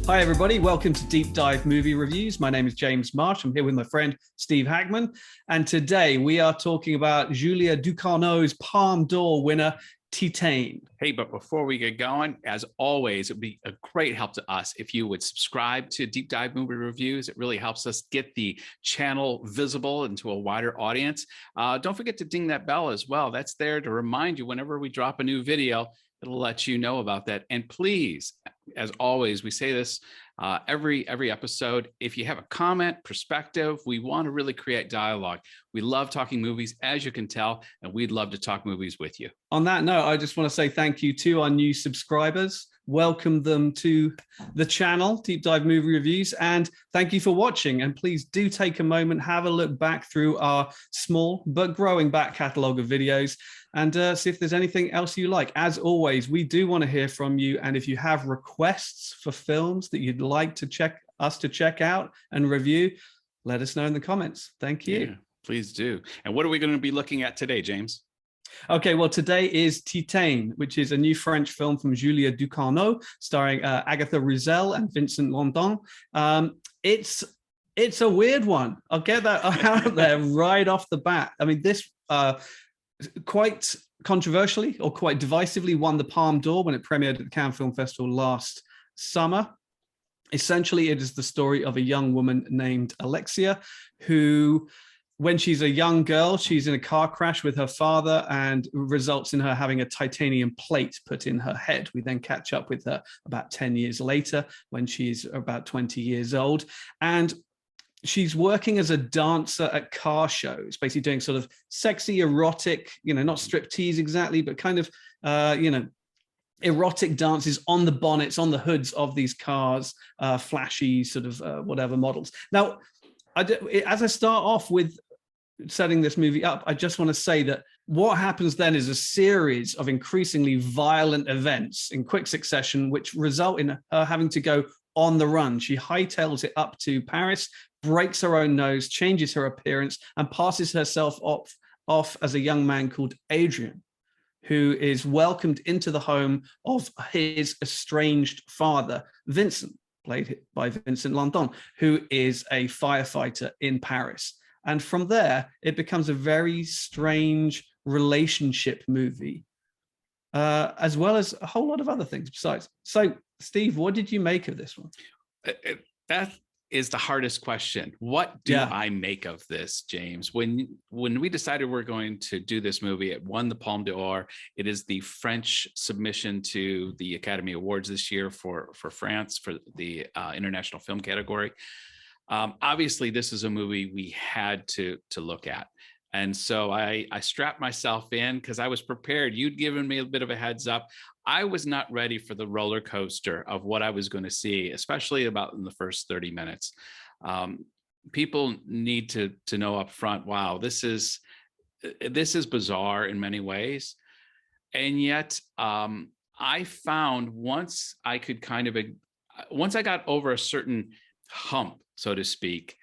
Hi, everybody. Welcome to Deep Dive Movie Reviews. My name is James Marsh. I'm here with my friend Steve Hackman. And today we are talking about Julia Ducournau's Palme d'Or winner, Titane. Hey, but before we get going, as always, it would be a great help to us if you would subscribe to Deep Dive Movie Reviews. It really helps us get the channel visible and to a wider audience. Don't forget to ding that bell as well. That's there to remind you whenever we drop a new video. It'll let you know about that. And please, as always, we say this every episode. If you have a comment, perspective, we want to really create dialogue. We love talking movies, as you can tell, and we'd love to talk movies with you. On that note, I just want to say thank you to our new subscribers. Welcome them to the channel, Deep Dive Movie Reviews, and thank you for watching. And please do take a moment, have a look back through our small but growing back catalogue of videos and see if there's anything else you like. As always, we do want to hear from you. And if you have requests for films that you'd like to check out and review, let us know in the comments. Thank you. Yeah, please do. And what are we going to be looking at today, James? Okay, well, today is Titane, which is a new French film from Julia Ducournau, starring Agathe Rousselle and Vincent Lindon. It's a weird one. I'll get that out there right off the bat. I mean, this quite controversially or quite divisively won the Palme d'Or when it premiered at the Cannes Film Festival last summer. Essentially, it is the story of a young woman named Alexia who, when she's a young girl, she's in a car crash with her father and results in her having a titanium plate put in her head. We then catch up with her about 10 years later when she's about 20 years old. And she's working as a dancer at car shows, basically doing sort of sexy, erotic, not striptease exactly, but kind of, erotic dances on the bonnets, on the hoods of these cars, flashy sort of whatever models. Now, as I start off with setting this movie up, I just want to say that what happens then is a series of increasingly violent events in quick succession, which result in her having to go on the run. She hightails it up to Paris, breaks her own nose, changes her appearance, and passes herself off as a young man called Adrian, who is welcomed into the home of his estranged father, Vincent, played by Vincent Lindon, who is a firefighter in Paris. And from there, it becomes a very strange relationship movie, as well as a whole lot of other things besides. So, Steve, what did you make of this one? That is the hardest question. What do I make of this, James? When we decided we're going to do this movie, it won the Palme d'Or. It is the French submission to the Academy Awards this year for France, for the international film category. Obviously, this is a movie we had to look at. And so I strapped myself in because I was prepared. You'd given me a bit of a heads up. I was not ready for the roller coaster of what I was going to see, especially about in the first 30 minutes. People need to know up front, wow, this is bizarre in many ways. And yet I found once I got over a certain hump, so to speak,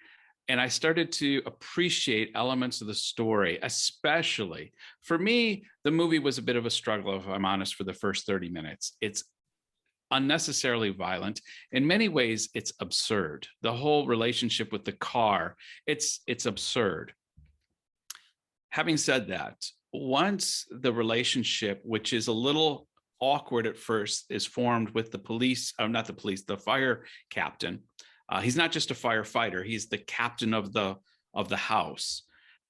and I started to appreciate elements of the story, especially for me, the movie was a bit of a struggle, if I'm honest, for the first 30 minutes. It's unnecessarily violent. In many ways, it's absurd. The whole relationship with the car, it's absurd. Having said that, once the relationship, which is a little awkward at first, is formed with the fire captain. He's not just a firefighter, he's the captain of the house.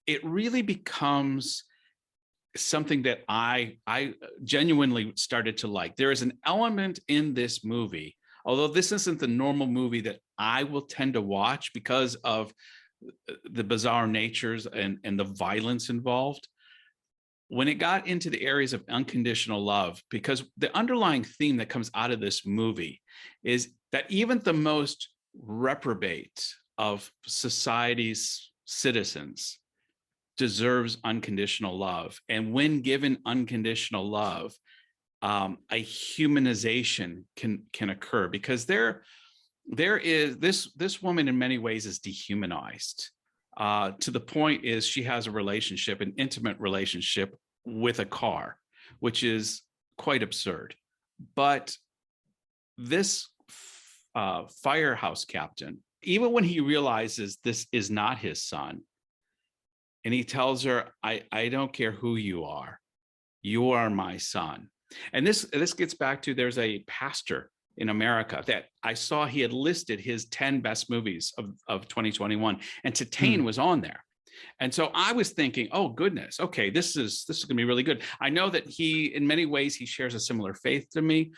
It really becomes something that I genuinely started to like. There is an element in this movie, although this isn't the normal movie that I will tend to watch because of the bizarre natures and the violence involved. When it got into the areas of unconditional love, because the underlying theme that comes out of this movie is that even the most reprobate of society's citizens deserves unconditional love. And when given unconditional love, a humanization can occur, because there is this woman in many ways is dehumanized to the point is she has an intimate relationship with a car, which is quite absurd. But this firehouse captain, even when he realizes this is not his son, and he tells her, I don't care who you are my son. And this gets back to, there's a pastor in America that I saw, he had listed his 10 best movies of 2021, and Titane was on there. And so I was thinking, oh goodness, okay, this is gonna be really good. I know that he, in many ways, he shares a similar faith to me,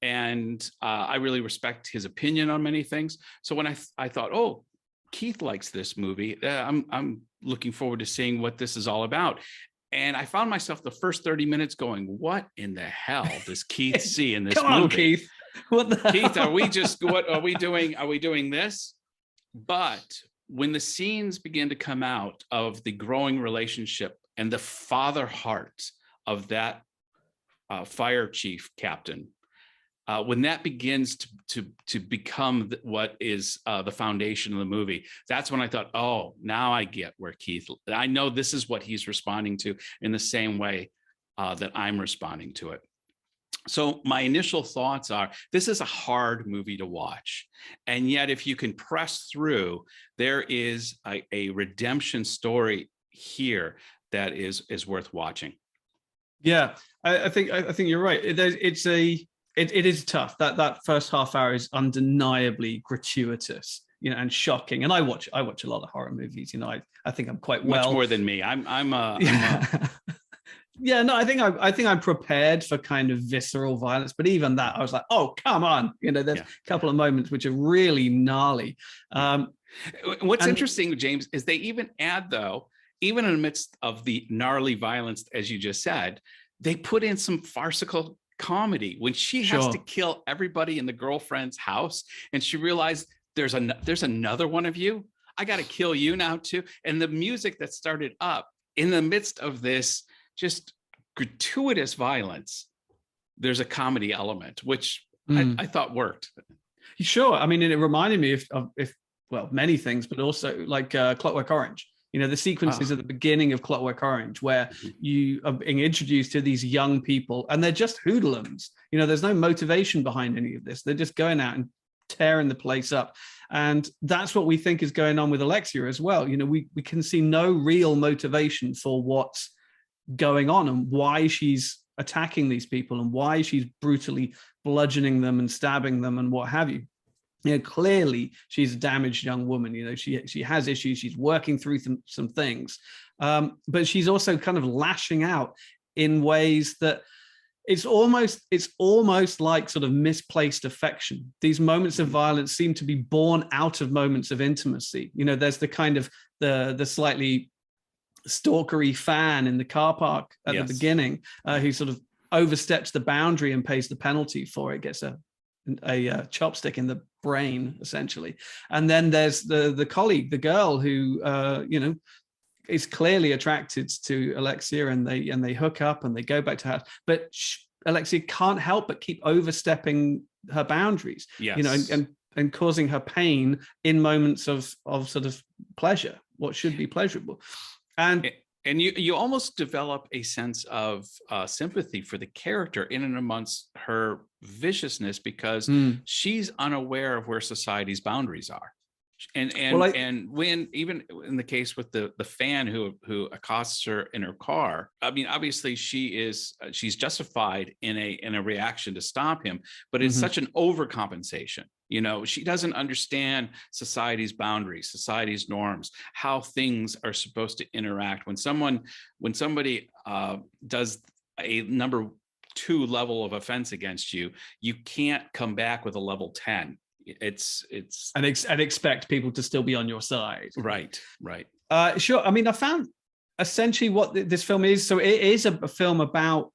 and I really respect his opinion on many things. So when I thought, oh, Keith likes this movie, I'm looking forward to seeing what this is all about. And I found myself the first 30 minutes going, what in the hell does Keith see in this Come movie? on, Keith. What the Keith, hell? what are we doing? Are we doing this? But when the scenes begin to come out of the growing relationship and the father heart of that fire chief captain, when that begins to become what is the foundation of the movie, that's when I thought, oh, now I get where Keith, I know this is what he's responding to in the same way that I'm responding to it. So my initial thoughts are, this is a hard movie to watch. And yet, if you can press through, there is a redemption story here that is worth watching. Yeah, I think you're right. It is tough. That first half hour is undeniably gratuitous, and shocking. And I watch a lot of horror movies. I think I'm quite much more than me. Yeah, no, I think I'm prepared for kind of visceral violence, but even that, I was like, oh, come on. There's a couple of moments which are really gnarly. What's interesting, James, is they even add, though, even in the midst of the gnarly violence, as you just said, they put in some farcical comedy when she has to kill everybody in the girlfriend's house, and she realized there's another one of you. I got to kill you now too. And the music that started up in the midst of this just gratuitous violence, there's a comedy element, which I thought worked. Sure. I mean, and it reminded me of many things, but also like Clockwork Orange. The sequences at the beginning of Clockwork Orange, where you are being introduced to these young people, and they're just hoodlums. There's no motivation behind any of this. They're just going out and tearing the place up. And that's what we think is going on with Alexia as well. We can see no real motivation for what's going on and why she's attacking these people and why she's brutally bludgeoning them and stabbing them and what have you. Clearly she's a damaged young woman. She has issues. She's working through some things, but she's also kind of lashing out in ways that it's almost like sort of misplaced affection. These moments of violence seem to be born out of moments of intimacy. There's the kind of the slightly stalkery fan in the car park at the beginning who sort of oversteps the boundary and pays the penalty for it, gets a chopstick in the brain essentially. And then there's the colleague, the girl who is clearly attracted to Alexia, and they hook up and they go back to her house, but Alexia can't help but keep overstepping her boundaries, and causing her pain in moments of sort of pleasure, what should be pleasurable. And you almost develop a sense of sympathy for the character in and amongst her viciousness, because she's unaware of where society's boundaries are. And when, even in the case with the fan who accosts her in her car, I mean, obviously she's justified in a reaction to stop him, but it's such an overcompensation. She doesn't understand society's boundaries, society's norms, how things are supposed to interact. When somebody does a number 2 level of offense against you, you can't come back with a level 10. It's and expect people to still be on your side. Right. Sure. I mean, I found essentially what this film is. So it is a film about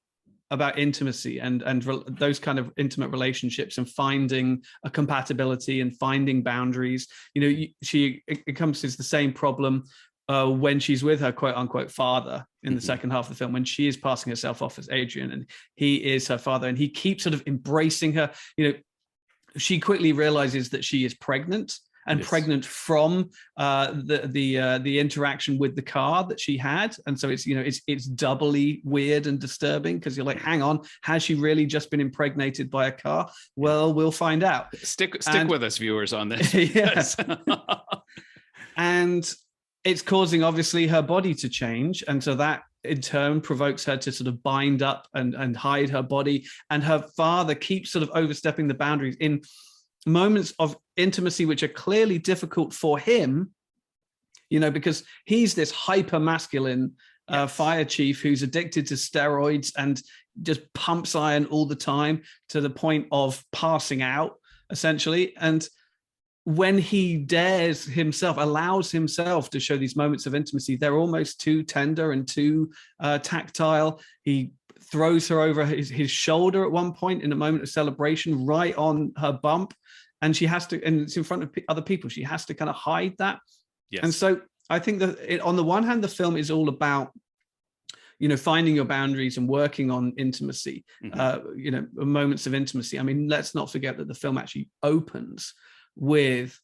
intimacy and those kind of intimate relationships and finding a compatibility and finding boundaries. She encompasses the same problem when she's with her quote unquote father in the second half of the film, when she is passing herself off as Adrian and he is her father, and he keeps sort of embracing her. She quickly realizes that she is pregnant, and pregnant from the interaction with the car that she had. And so it's doubly weird and disturbing, because you're like, hang on, has she really just been impregnated by a car? Well, we'll find out. Stick with us, viewers, on this. Yes. And it's causing, obviously, her body to change. And so that in turn provokes her to sort of bind up and hide her body. And her father keeps sort of overstepping the boundaries in moments of intimacy, which are clearly difficult for him, because he's this hyper masculine fire chief who's addicted to steroids and just pumps iron all the time to the point of passing out, essentially. And when he allows himself to show these moments of intimacy, they're almost too tender and too tactile. He throws her over his shoulder at one point in a moment of celebration, right on her bump. And she has to, and it's in front of other people, she has to kind of hide that. Yes. And so I think that on the one hand, the film is all about, finding your boundaries and working on intimacy, moments of intimacy. I mean, let's not forget that the film actually opens with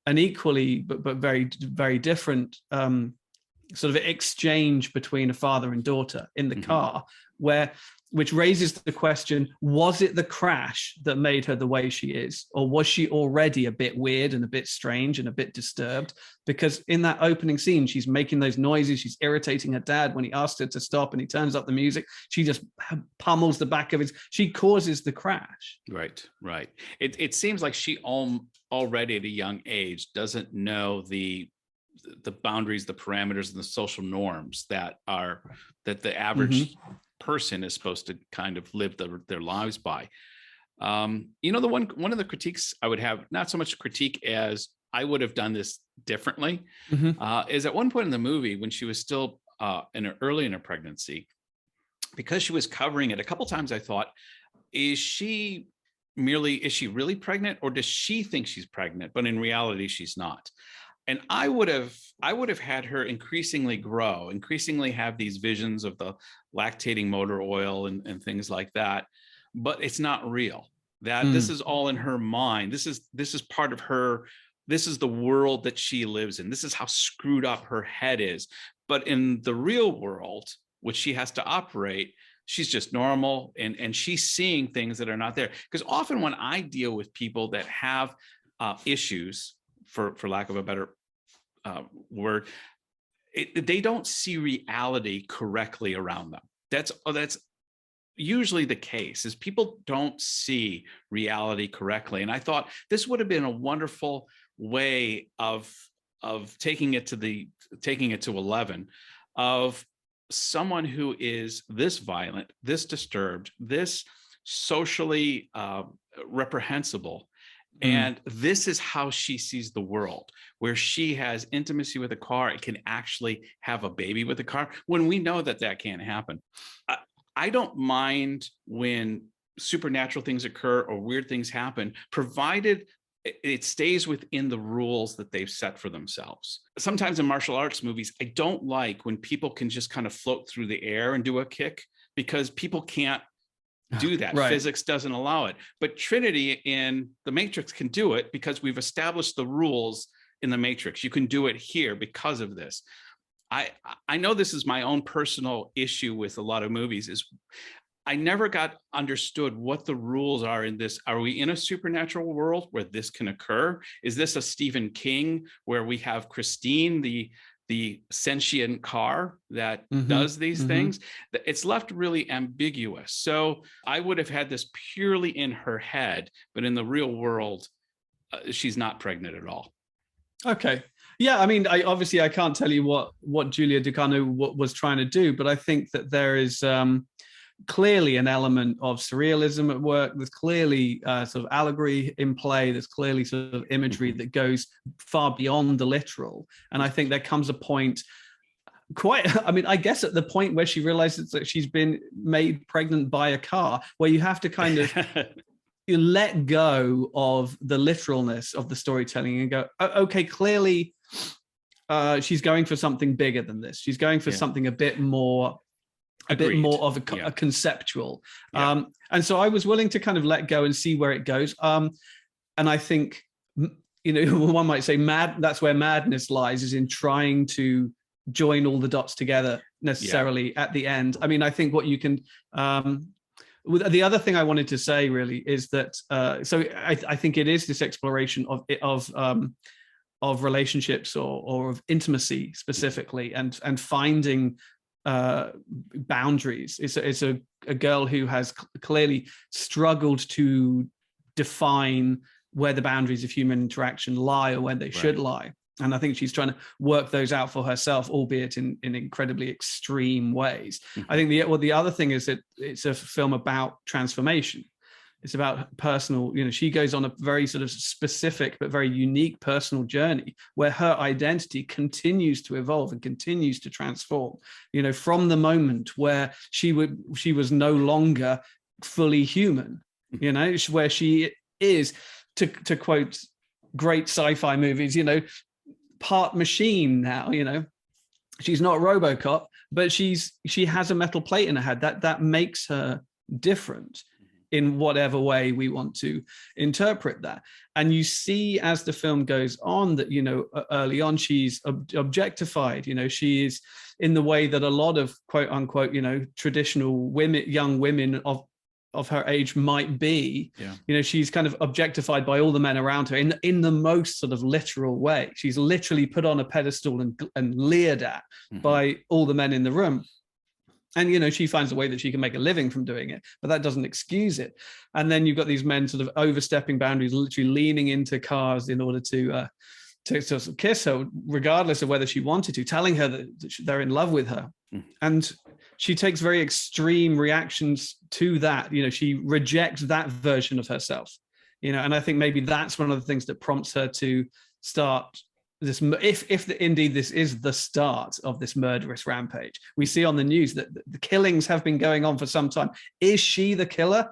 an equally but very, very different sort of exchange between a father and daughter in the car, which raises the question, was it the crash that made her the way she is? Or was she already a bit weird and a bit strange and a bit disturbed? Because in that opening scene, she's making those noises. She's irritating her dad when he asks her to stop and he turns up the music. She just pummels the back of she causes the crash. Right. It seems like she already at a young age doesn't know the boundaries, the parameters, and the social norms that the average person is supposed to kind of live their lives by. One of the critiques I would have, not so much critique as I would have done this differently, is at one point in the movie when she was still early in her pregnancy, because she was covering it a couple times, I thought, is she really pregnant, or does she think she's pregnant, but in reality she's not? And I would have had her increasingly have these visions of the lactating motor oil and things like that. But it's not real. This is all in her mind. This is part of her. This is the world that she lives in. This is how screwed up her head is. But in the real world, which she has to operate, she's just normal, and she's seeing things that are not there. Because often when I deal with people that have issues, for lack of a better word, they don't see reality correctly around them. That's usually the case, is people don't see reality correctly. And I thought this would have been a wonderful way of taking it to 11, of someone who is this violent, this disturbed, this socially reprehensible. And this is how she sees the world, where she has intimacy with a car and can actually have a baby with a car, when we know that can't happen. I don't mind when supernatural things occur or weird things happen, provided it stays within the rules that they've set for themselves. Sometimes in martial arts movies, I don't like when people can just kind of float through the air and do a kick, because people can't do that. Right. Physics doesn't allow it. But Trinity in the Matrix can do it, because we've established the rules in the Matrix. You can do it here because of this. I know this is my own personal issue with a lot of movies, is I never got understood what the rules are in this. Are we in a supernatural world where this can occur? Is this a Stephen King where we have Christine, the sentient car that does these things? It's left really ambiguous. So I would have had this purely in her head, but in the real world, she's not pregnant at all. Okay. Yeah, I mean, I can't tell you what Julia Ducournau was trying to do, but I think that there is clearly an element of surrealism at work. There's clearly sort of allegory in play. There's clearly sort of imagery that goes far beyond the literal. And I think there comes a point I guess at the point where she realizes that she's been made pregnant by a car, where you have to kind of you let go of the literalness of the storytelling and go, okay, clearly she's going for something bigger than this. She's going for something a bit more of a conceptual. And so I was willing to kind of let go and see where it goes. And I think you know, one might say that's where madness lies, is in trying to join all the dots together necessarily at the end. I mean, I think what you can, the other thing I wanted to say really is that, so I think it is this exploration of relationships or of intimacy specifically, and finding boundaries. It's a girl who has clearly struggled to define where the boundaries of human interaction lie, or where they should lie. And I think she's trying to work those out for herself, albeit in incredibly extreme ways. I think the other thing is that it's a film about transformation. It's about personal, you know, she goes on a very sort of specific but very unique personal journey where her identity continues to evolve and continues to transform, you know, from the moment where she was no longer fully human, you know, where she is, to quote great sci-fi movies, you know, part machine now, you know. She's not RoboCop, but she has a metal plate in her head that makes her different in whatever way we want to interpret that. And you see as the film goes on that, you know, early on she's objectified, you know, she is in the way that a lot of quote unquote, you know, traditional women, young women of her age might be. You know, she's kind of objectified by all the men around her in the most sort of literal way. She's literally put on a pedestal and leered at by all the men in the room. And, you know, she finds a way that she can make a living from doing it, but that doesn't excuse it. And then you've got these men sort of overstepping boundaries, literally leaning into cars in order to sort of kiss her, regardless of whether she wanted to, telling her that they're in love with her. And she takes very extreme reactions to that. You know, she rejects that version of herself, you know, and I think maybe that's one of the things that prompts her to start this, if indeed this is the start of this murderous rampage. We see on the news that the killings have been going on for some time. Is she the killer?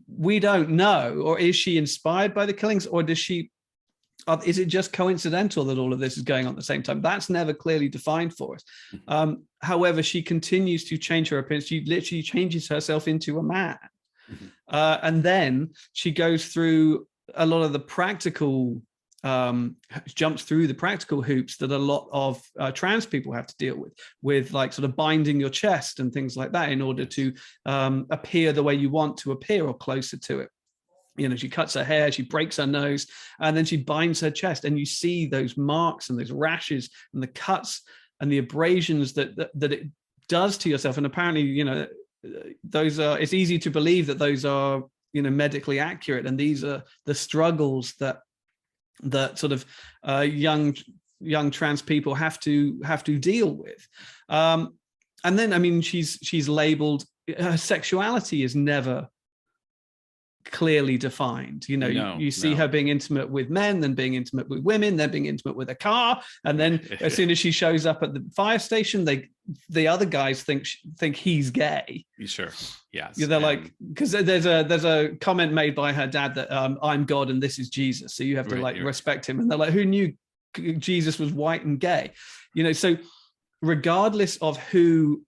We don't know. Or is she inspired by the killings, or is it just coincidental that all of this is going on at the same time? That's never clearly defined for us. However, she continues to change her appearance. She literally changes herself into a man. And then she goes through a lot of the practical, jumps through the practical hoops that a lot of trans people have to deal with like sort of binding your chest and things like that in order to appear the way you want to appear or closer to it. You know, she cuts her hair, she breaks her nose, and then she binds her chest, and you see those marks and those rashes and the cuts and the abrasions that it does to yourself. And apparently, you know, it's easy to believe that those are, you know, medically accurate, and these are the struggles that sort of young trans people have to deal with. And then, I mean, she's labeled, her sexuality is never clearly defined. You know, you see her being intimate with men, then being intimate with women, then being intimate with a car, and then as soon as she shows up at the fire station, the other guys think he's gay. Sure. Yes. Yeah, they're like, because there's a comment made by her dad that I'm God and this is Jesus, so you have to respect him. And they're like, who knew Jesus was white and gay? You know, so regardless of who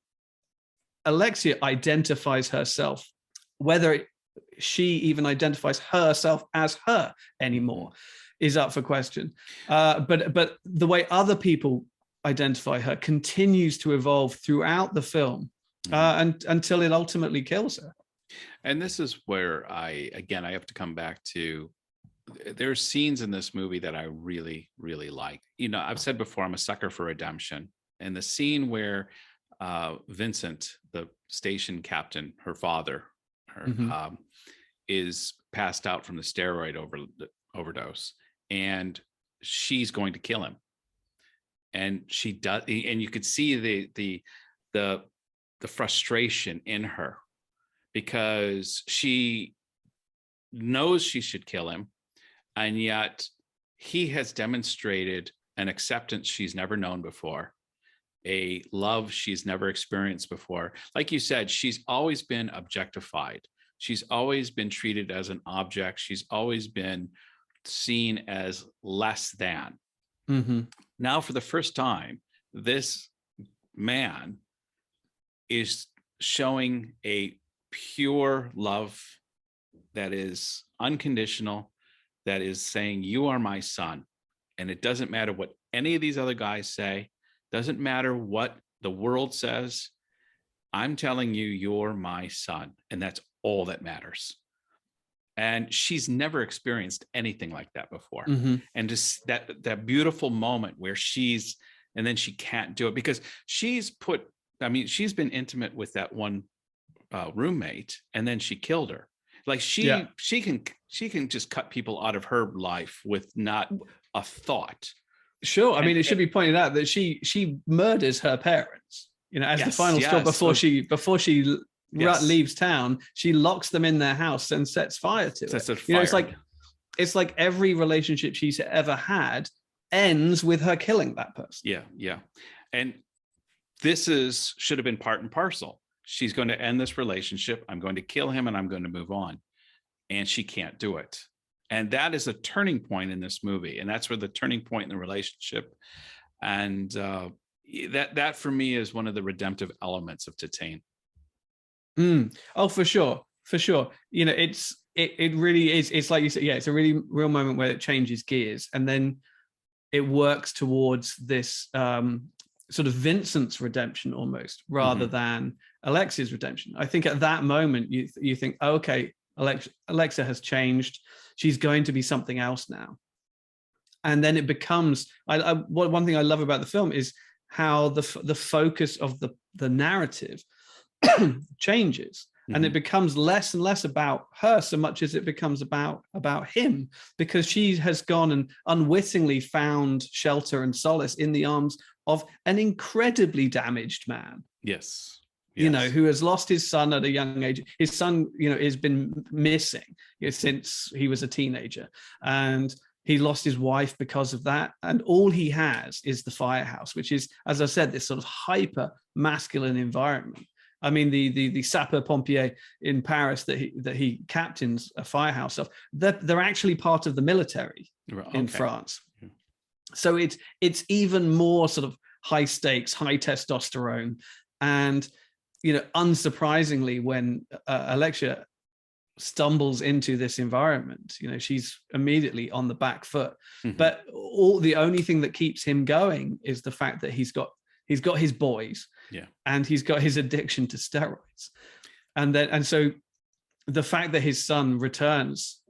Alexia identifies herself, whether she even identifies herself as her anymore is up for question. But the way other people identify her continues to evolve throughout the film, and until it ultimately kills her. And this is where I have to come back to, there's scenes in this movie that I really, really like. You know, I've said before, I'm a sucker for redemption. And the scene where Vincent, the station captain, her father, is passed out from the steroid overdose, and she's going to kill him. And she does, and you could see the frustration in her, because she knows she should kill him, and yet he has demonstrated an acceptance she's never known before, a love she's never experienced before. Like you said, she's always been objectified. She's always been treated as an object. She's always been seen as less than. Now, for the first time, this man is showing a pure love that is unconditional, that is saying, you are my son. And it doesn't matter what any of these other guys say, doesn't matter what the world says. I'm telling you, you're my son. And that's all that matters. And she's never experienced anything like that before. Mm-hmm. And just that beautiful moment where and then she can't do it because she's been intimate with that one roommate, and then she killed her. Like she can just cut people out of her life with not a thought. Sure. I mean, it should be pointed out that she murders her parents, as the final straw before she leaves town. She locks them in their house and sets fire to it. It's like every relationship she's ever had ends with her killing that person. Yeah. And this should have been part and parcel. She's going to end this relationship. I'm going to kill him and I'm going to move on. And she can't do it. And that is a turning point in this movie. And that's where the turning point in the relationship. And that for me is one of the redemptive elements of Titane. Oh, for sure. It really is. It's like you said, it's a really real moment where it changes gears. And then it works towards this sort of Vincent's redemption almost, rather than Alexia's redemption. I think at that moment, you think, oh, okay, Alexia has changed. She's going to be something else now. And then it becomes, one thing I love about the film is how the focus of the narrative changes. And it becomes less and less about her so much as it becomes about him, because she has gone and unwittingly found shelter and solace in the arms of an incredibly damaged man. Yes. Who has lost his son at a young age. His son, has been missing since he was a teenager, and he lost his wife because of that. And all he has is the firehouse, which is, as I said, this sort of hyper masculine environment. I mean, the sapeur-pompier in Paris that he captains a firehouse of, they're actually part of the military in France. Yeah. So it's even more sort of high stakes, high testosterone. And, unsurprisingly, when Alexia stumbles into this environment, she's immediately on the back foot. But the only thing that keeps him going is the fact that he's got his boys, and he's got his addiction to steroids, and so the fact that his son returns,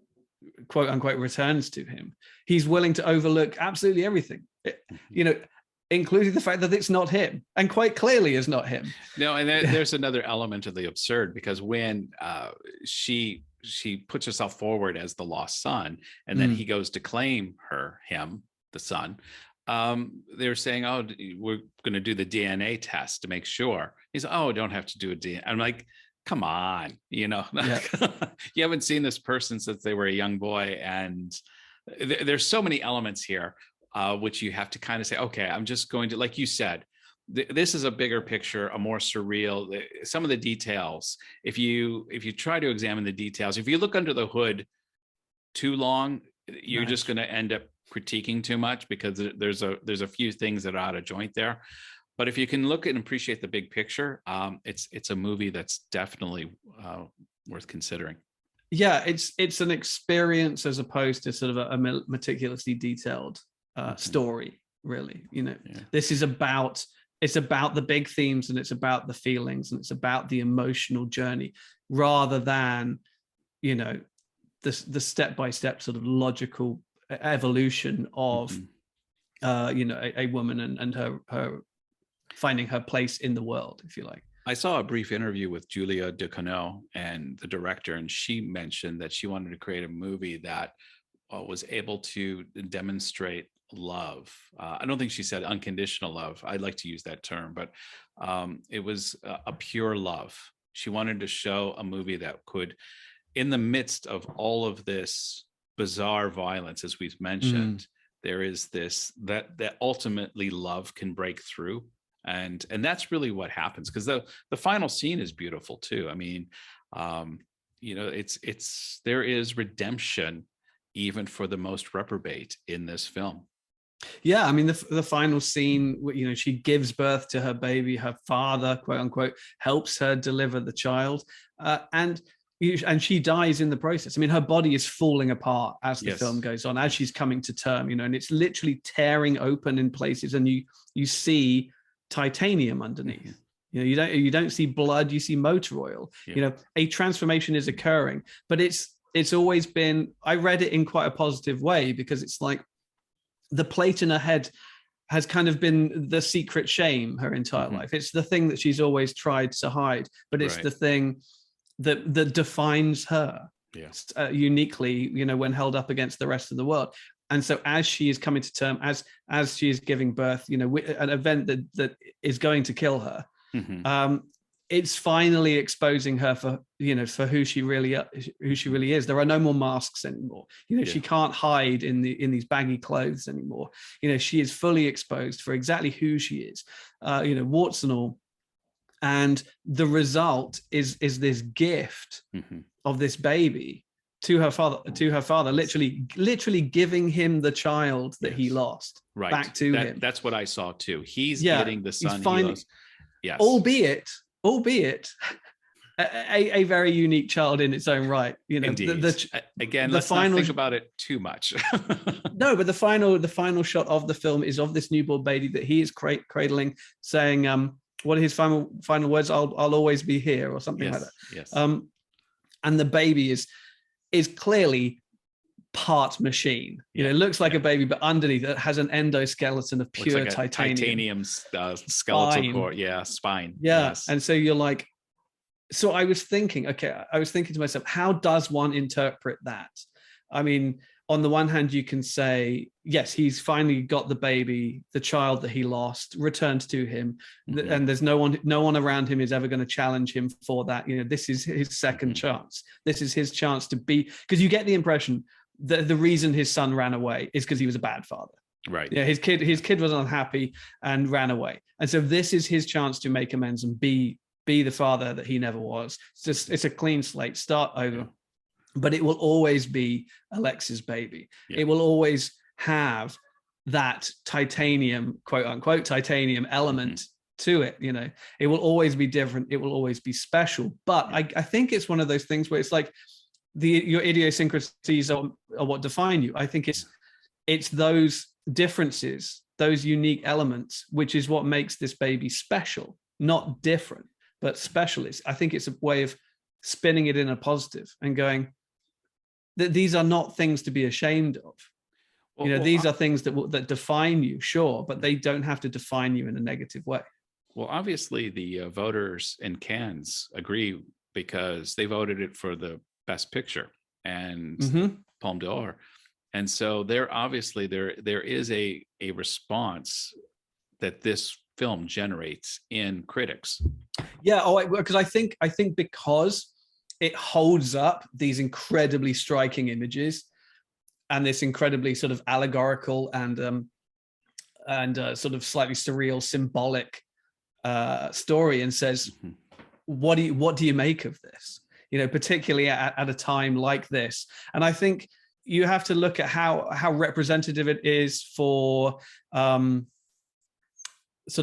quote unquote, returns to him, he's willing to overlook absolutely everything, including the fact that it's not him, and quite clearly is not him. No, and there's another element of the absurd, because when she puts herself forward as the lost son, and then he goes to claim him, the son. They're saying, oh, we're going to do the DNA test to make sure. He's, oh, don't have to do a DNA. I'm like, come on, you haven't seen this person since they were a young boy. And there's so many elements here, which you have to kind of say, okay, I'm just going to, like you said, this is a bigger picture, a more surreal, some of the details. If you try to examine the details, if you look under the hood too long, you're just going to end up critiquing too much, because there's a few things that are out of joint there. But if you can look and appreciate the big picture, it's a movie that's definitely worth considering. Yeah, it's an experience as opposed to sort of a meticulously detailed story, really. This is about the big themes, and it's about the feelings, and it's about the emotional journey, rather than the step-by-step sort of logical evolution of a woman and her finding her place in the world, if you like. I saw a brief interview with Julia Ducournau and the director, and she mentioned that she wanted to create a movie that was able to demonstrate love. I don't think she said unconditional love. I'd like to use that term, but it was a pure love. She wanted to show a movie that could, in the midst of all of this bizarre violence, as we've mentioned, there is this that ultimately love can break through, and that's really what happens, because the final scene is beautiful too. I mean, it's there is redemption even for the most reprobate in this film. Yeah, I mean, the final scene, she gives birth to her baby. Her father, quote unquote, helps her deliver the child, and and she dies in the process. I mean, her body is falling apart as the Yes. film goes on, as she's coming to term, and it's literally tearing open in places, and you see titanium underneath. You don't see blood, you see motor oil. A transformation is occurring, but it's always been, I read it in quite a positive way, because it's like the plate in her head has kind of been the secret shame her entire life. It's the thing that she's always tried to hide, but it's the thing that defines her uniquely, when held up against the rest of the world. And so as she is coming to term, as she is giving birth, an event that is going to kill her, it's finally exposing her for who she really is. There are no more masks anymore. She can't hide in these baggy clothes anymore. She is fully exposed for exactly who she is, warts and all. And the result is this gift of this baby to her father, literally giving him the child that he lost back to him. That's what I saw too. He's getting the son he lost. Yes. Albeit a very unique child in its own right. Indeed. Let's not think about it too much. No, but the final shot of the film is of this newborn baby that he is cradling, saying, what are his final words? I'll always be here, or something like that. Yes. And the baby is clearly part machine. It looks like a baby, but underneath it has an endoskeleton of pure like titanium skeletal core. Yeah, spine. Yeah. Yes. And so you're like, so I was thinking to myself, how does one interpret that? I mean, on the one hand, you can say, yes, he's finally got the baby, the child that he lost, returned to him, and there's no one around him is ever going to challenge him for that. This is his second chance. This is his chance to be, because you get the impression that the reason his son ran away is because he was a bad father. Right. Yeah, his kid was unhappy and ran away, and so this is his chance to make amends and be the father that he never was. It's a clean slate, start over. Yeah. But it will always be Alexia's baby. Yeah. It will always have that titanium, quote unquote, titanium element to it. It will always be different. It will always be special. But I think it's one of those things where it's like your idiosyncrasies are what define you. I think it's those differences, those unique elements, which is what makes this baby special, not different, but special. I think it's a way of spinning it in a positive and going, that these are not things to be ashamed of. These are things that define you, sure, but they don't have to define you in a negative way. Well, obviously the voters in Cannes agree, because they voted it for the best picture and Palme d'Or. And so there is a response that this film generates in critics. Yeah, because I think because it holds up these incredibly striking images and this incredibly sort of allegorical and sort of slightly surreal, symbolic story, and says, what do you make of this? Particularly at a time like this. And I think you have to look at how representative it is for sort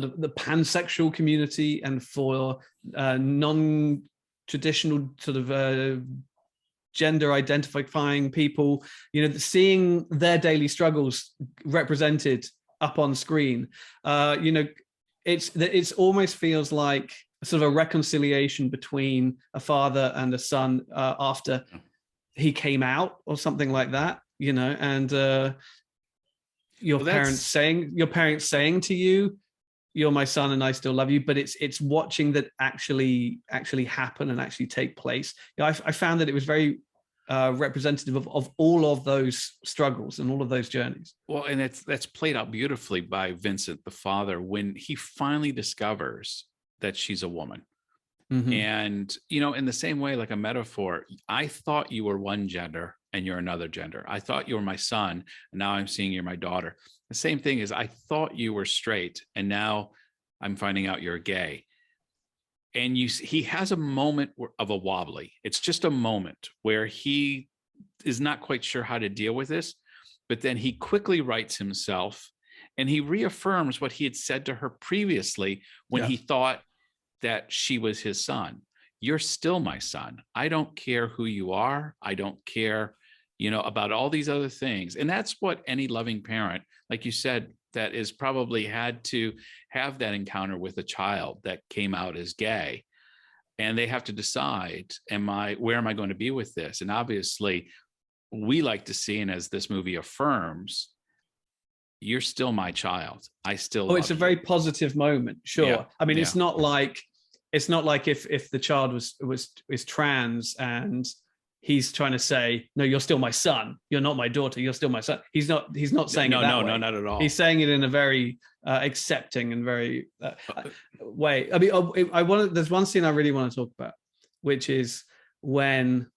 of the pansexual community and for non-traditional sort of gender identifying people, seeing their daily struggles represented up on screen. It's almost feels like sort of a reconciliation between a father and a son after he came out or something like that, and your parents saying to you, you're my son and I still love you, but it's watching that actually happen and actually take place. I found that it was very representative of all of those struggles and all of those journeys. Well, and that's played out beautifully by Vincent, the father, when he finally discovers that she's a woman. And, in the same way, like a metaphor, I thought you were one gender and you're another gender. I thought you were my son, and now I'm seeing you're my daughter. The same thing is, I thought you were straight, and now I'm finding out you're gay. And he has a moment of a wobbly. It's just a moment where he is not quite sure how to deal with this, but then he quickly rights himself, and he reaffirms what he had said to her previously when he thought that she was his son. you're still my son. I don't care who you are. I don't care, about all these other things. And that's what any loving parent, like you said, that is probably had to have that encounter with a child that came out as gay. And they have to decide, where am I going to be with this? And obviously we like to see, and as this movie affirms, you're still my child. I still love it's a you. very positive moment. Sure. Yeah. I mean, Yeah. it's not like if the child is trans and he's trying to say, no, you're still my son. You're not my daughter. You're still my son. He's not saying it that way. No, not at all. He's saying it in a very accepting and very way. I mean, there's one scene I really want to talk about, which is when,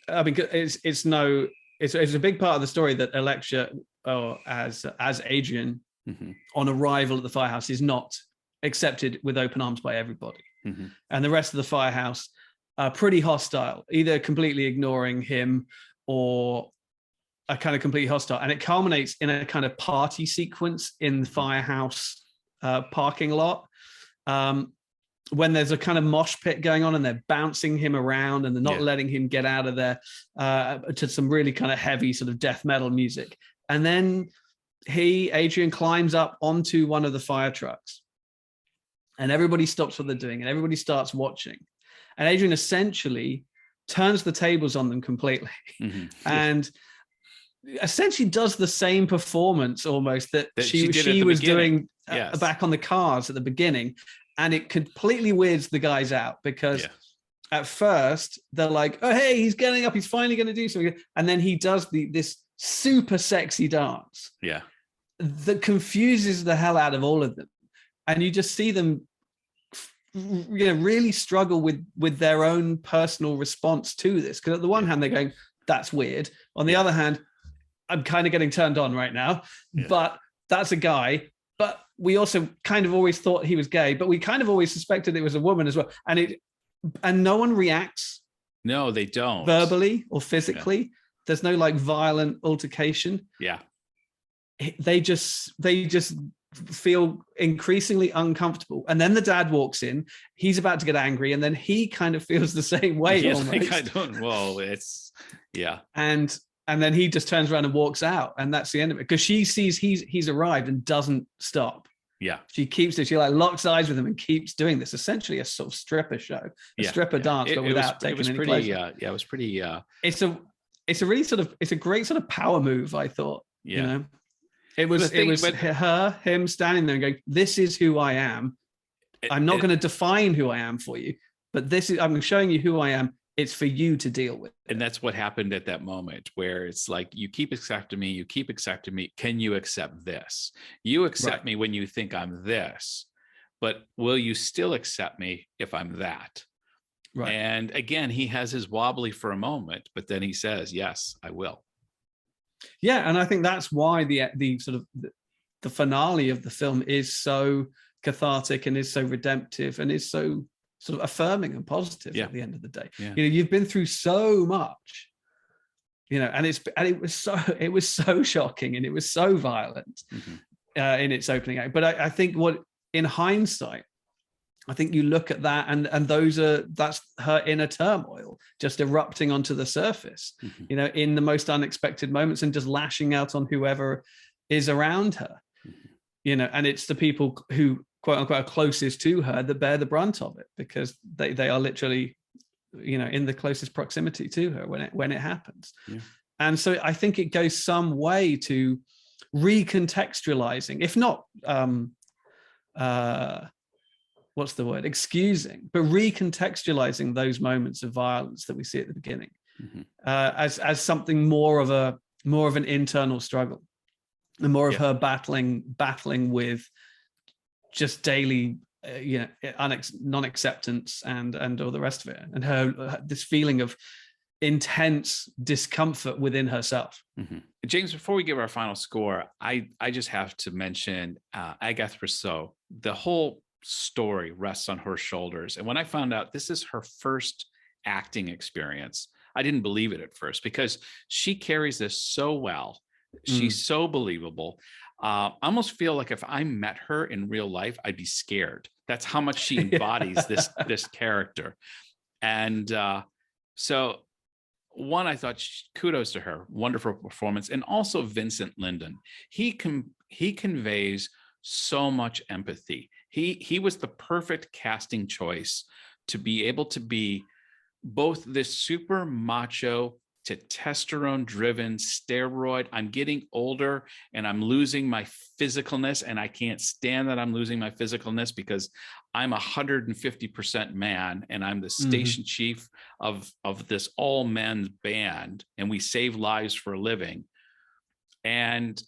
I mean, it's a big part of the story that Alexia, as Adrian, on arrival at the firehouse, is not accepted with open arms by everybody. And the rest of the firehouse are pretty hostile, either completely ignoring him or a kind of completely hostile. And it culminates in a kind of party sequence in the firehouse parking lot, when there's a kind of mosh pit going on and they're bouncing him around and they're not letting him get out of there, to some really kind of heavy sort of death metal music. And then Adrian climbs up onto one of the fire trucks and everybody stops what they're doing and everybody starts watching. And Adrian essentially turns the tables on them completely and essentially does the same performance almost that she was doing back on the cars at the beginning. And it completely weirds the guys out because at first they're like, oh, hey, he's getting up. He's finally going to do something. And then he does this super sexy dance that confuses the hell out of all of them. And you just see them really struggle with their own personal response to this. Because at the one hand, they're going, that's weird. On the other hand, I'm kind of getting turned on right now, but that's a guy. But we also kind of always thought he was gay, but we kind of always suspected it was a woman as well. And no one reacts. No, they don't. Verbally or physically. Yeah. There's no like violent altercation. Yeah. They just feel increasingly uncomfortable. And then the dad walks in, he's about to get angry, and then he kind of feels the same way. And then he just turns around and walks out, and that's the end of it. Because she sees he's arrived and doesn't stop. Yeah. She keeps it. She like locks eyes with him and keeps doing this. Essentially a sort of stripper show, stripper dance, but without taking any pleasure. It was pretty. It's a really sort of, it's a great sort of power move, I thought. Yeah. You know? It was him standing there and going, this is who I am. I'm not going to define who I am for you, but I'm showing you who I am. It's for you to deal with. And that's what happened at that moment, where it's like, you keep accepting me. You keep accepting me. Can you accept this? You accept me when you think I'm this, but will you still accept me if I'm that? Right. And again, he has his wobbly for a moment, but then he says, yes, I will. Yeah. And I think that's why the sort of the finale of the film is so cathartic and is so redemptive and is so sort of affirming and positive at the end of the day. Yeah. You know, you've been through so much, you know, and it was so shocking and it was so violent in its opening act. But I think in hindsight, I think you look at that and that's her inner turmoil just erupting onto the surface, you know, in the most unexpected moments and just lashing out on whoever is around her, you know, and it's the people who quote unquote are closest to her that bear the brunt of it because they are literally, you know, in the closest proximity to her when it happens. Yeah. And so I think it goes some way to recontextualizing, if not, what's the word? Excusing, but recontextualizing those moments of violence that we see at the beginning as something more of an internal struggle and more of her battling with just daily, you know, non-acceptance and all the rest of it, and her this feeling of intense discomfort within herself. James, before we give our final score, I just have to mention Agathe Rousselle. The whole story rests on her shoulders. And when I found out this is her first acting experience, I didn't believe it at first because she carries this so well. She's so believable. I almost feel like if I met her in real life, I'd be scared. That's how much she embodies this character. And so one, I thought kudos to her, wonderful performance. And also Vincent Lindon. He conveys so much empathy. He was the perfect casting choice to be able to be both this super macho, testosterone driven steroid. I'm getting older and I'm losing my physicalness, and I can't stand that I'm losing my physicalness because I'm 150% man and I'm the station chief of this all men's band and we save lives for a living. And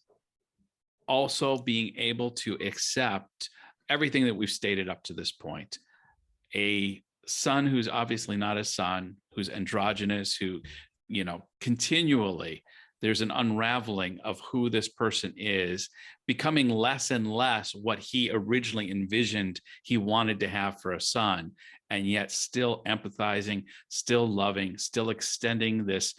also being able to accept everything that we've stated up to this point. A son who's obviously not a son, who's androgynous, who, continually there's an unraveling of who this person is, becoming less and less what he originally envisioned he wanted to have for a son, and yet still empathizing, still loving, still extending this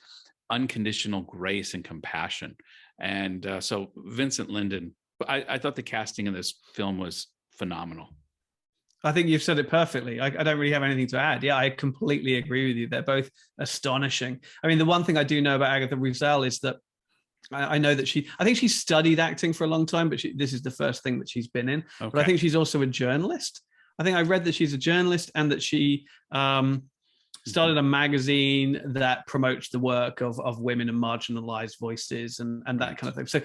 unconditional grace and compassion. And so Vincent Lindon, I thought the casting in this film was phenomenal. I think you've said it perfectly. I don't really have anything to add. Yeah, I completely agree with you. They're both astonishing. I mean, the one thing I do know about Agathe Rousselle is that I know that I think she studied acting for a long time, but this is the first thing that she's been in. Okay. But I think she's also a journalist. I think I read that she's a journalist and that she started a magazine that promotes the work of women and marginalized voices and that kind of thing. So,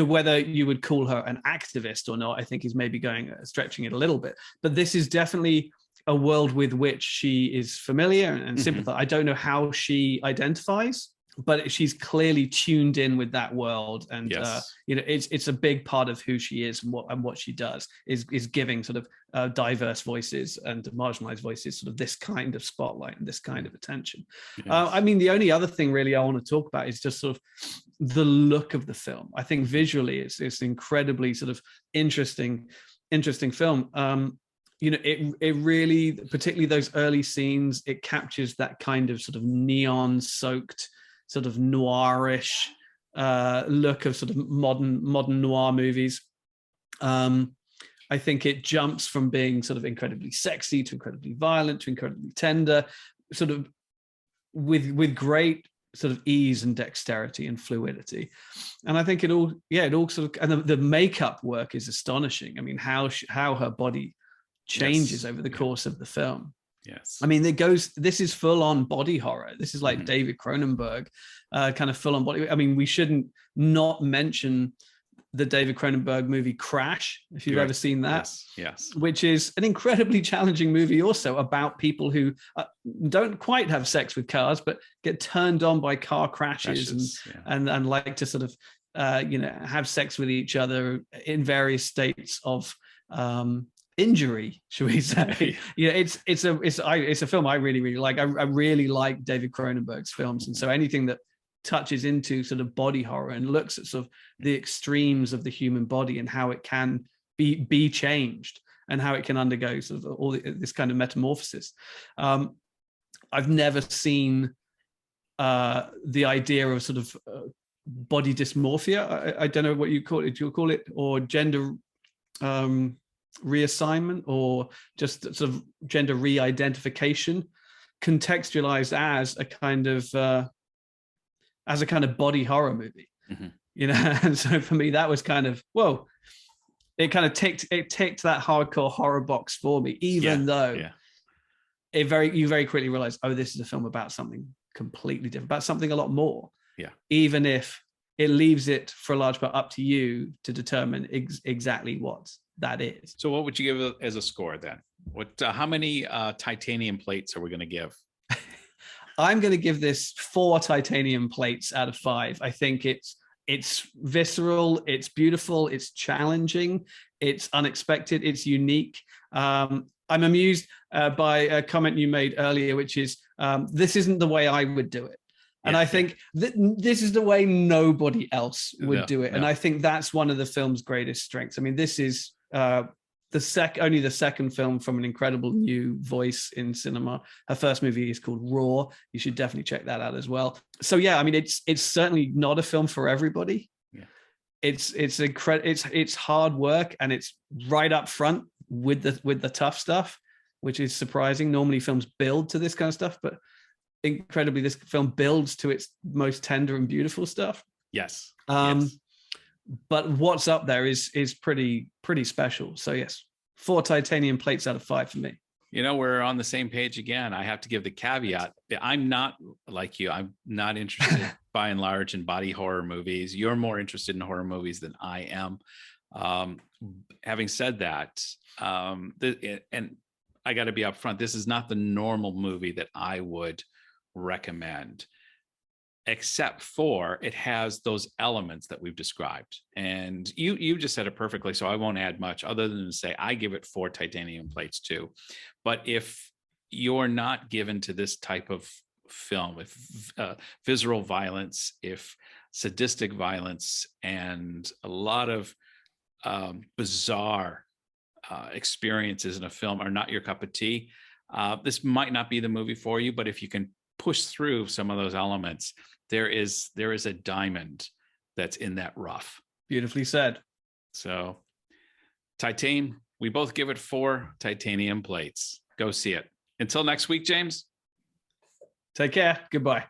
whether you would call her an activist or not, I think is maybe stretching it a little bit. But this is definitely a world with which she is familiar and sympathize. I don't know how she identifies, but she's clearly tuned in with that world, and yes. It's a big part of who she is and what she does is giving sort of diverse voices and marginalized voices sort of this kind of spotlight and this kind of attention. Yes. I mean, the only other thing really I want to talk about is just sort of the look of the film. I think visually it's incredibly sort of interesting film. It really, particularly those early scenes, it captures that kind of sort of neon soaked sort of noirish look of sort of modern noir movies. I think it jumps from being sort of incredibly sexy to incredibly violent to incredibly tender, sort of with great sort of ease and dexterity and fluidity. And I think it all sort of, and the makeup work is astonishing. I mean, how her body changes over the course of the film. Yes. I mean, this is full on body horror. This is like David Cronenberg kind of full on body. I mean, we shouldn't not mention the David Cronenberg movie Crash, if you've ever seen that. Yes. Which is an incredibly challenging movie also about people who don't quite have sex with cars, but get turned on by car crashes and like to sort of, have sex with each other in various states of injury, should we say? It's a film I really, really like. I really like David Cronenberg's films, and so anything that touches into sort of body horror and looks at sort of the extremes of the human body and how it can be changed and how it can undergo sort of all this kind of metamorphosis. I've never seen the idea of sort of body dysmorphia. I don't know what you call it. Do you call it, or gender reassignment, or just sort of gender re-identification, contextualized as a kind of body horror movie, and so for me that was kind of, whoa, it kind of ticked that hardcore horror box for me, even though you very quickly realize, oh, this is a film about something completely different, about something a lot more, even if it leaves it for a large part up to you to determine exactly what that is. So what would you give it as a score then? How many titanium plates are we going to give? I'm going to give this 4 titanium plates out of 5. I think it's visceral, it's beautiful, it's challenging, it's unexpected, it's unique. I'm amused by a comment you made earlier, which is, this isn't the way I would do it. And I think this is the way nobody else would do it. And I think that's one of the film's greatest strengths. I mean, this is only the second film from an incredible new voice in cinema. Her first movie is called Raw. You should definitely check that out as well. So I mean, it's certainly not a film for everybody. Yeah. It's hard work, and it's right up front with the tough stuff. which is surprising. Normally films build to this kind of stuff, but incredibly, this film builds to its most tender and beautiful stuff. Yes. Yes. But what's up there is pretty special. So yes, 4 titanium plates out of 5 for me. We're on the same page again. I have to give the caveat. I'm not like you. I'm not interested by and large in body horror movies. You're more interested in horror movies than I am. Having said that, and I got to be upfront, this is not the normal movie that I would recommend, except for it has those elements that we've described. And you just said it perfectly, so I won't add much other than to say I give it 4 titanium plates too. But if you're not given to this type of film, if visceral violence, if sadistic violence, and a lot of bizarre experiences in a film are not your cup of tea, this might not be the movie for you. But if you can push through some of those elements, there is a diamond that's in that rough. Beautifully said. So Titane, we both give it 4 titanium plates. Go see it. Until next week, James. Take care. Goodbye.